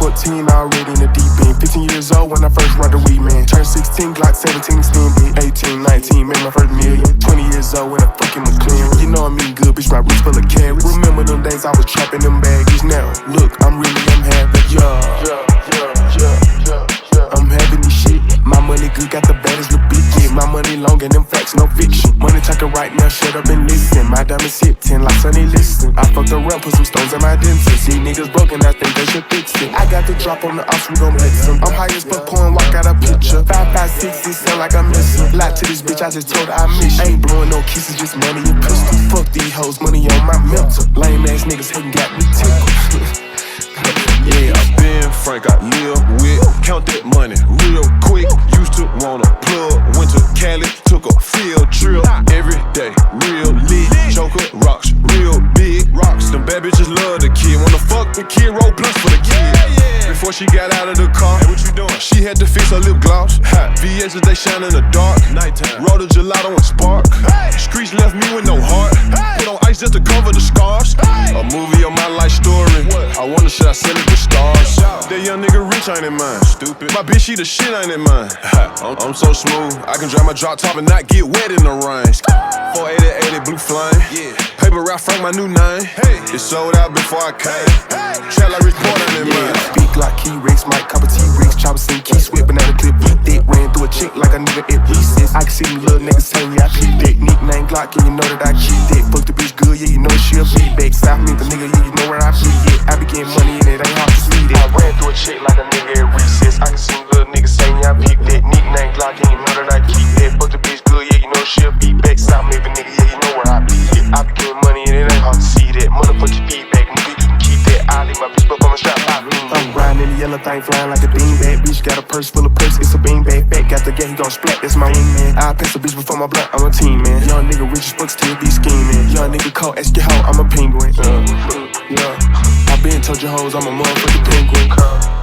14, already in the deep end. 15 years old when I first robbed the weed man. Turned 16, Glock 17, extended. 18, 19, made my first million. 20 years old when I fucking McLaren. You know I'm eating good, bitch, my wrist full of carrots. Remember them days I was trapping them baggies. Now, look, I'm having, I'm having this shit. My money good, got the baddest little bitch. Yeah, my money long and them facts, no fiction. Money talking right now, shut up and listen. My diamonds hit 10 like Sunny listen. I fucked around, put some stones in my dentist. These niggas broken, I think they should fix it. I got the drop on the ops, we gon' blitz them. I'm high as fuck, pouring, walk out a picture. 556, it sound like I'm missing. Lie to this bitch, I just told her I miss you. Ain't blowing no kisses, just money and pistol. Fuck these hoes, money on my mental. Lame ass niggas hatin' got me tickled. Yeah, I been Frank, I live with. Count that money real quick. Used to wanna plug, went to Cali, took a field trip. Every day, real lit. Choker rocks, real big rocks. Them bad bitches love the kid. Wanna fuck the kid, roll plus for the kid. Before she got out of the car, hey, what you doing? She had to fix her lip gloss. VHs, they shine in the dark. Nighttime. Roll the gelato and spark. Streets left me with no heart. Put on ice just to cover the scars. A movie of my life story. I wonder should I sell it to stars? That young nigga rich ain't in mine. Stupid. My bitch, she the shit ain't in mine. I'm so smooth. I can drive my drop top and not get wet in the rain. 480 blue flame. Yeah. Paper route Frank, my new name. Hey. It sold out before I came. Trap like Rich Port ain't in mine. Big Glock, key Rex, Mike, copper T-Rex, chopper, sing, key, sweat, banana clip, beat that. Ran through a chick like a nigga at recess. I can see them little niggas telling me I peep that. Nickname Glock, and you know that I keep that. Fuck the bitch good, yeah, you know she'll be back. South me, the nigga, yeah, you know where I be at. I be getting money and it ain't hard to see that. I ran through a chick like a nigga at recess. I can see them little niggas saying I peep that. Nickname Glock, and you know that I keep that. Fuck the bitch good, yeah, you know she'll be back. South me, the nigga, yeah, you know where I be at. I be getting money and it ain't hard to see that. Motherfucker feedback, nigga, you can keep that. I leave my bitch up on the strap. I'm riding in the yellow thing, flying like a beanbag. Bitch got a purse full of purse, it's a beanbag. Fat got the gang, he gon' splat, that's my wingman. I pass a bitch before my blunt, I'm a team man. Young nigga rich as fuck, still be scheming. Young nigga cold, ask your hoe, I'm a penguin. I been told your hoes I'm a motherfucking penguin.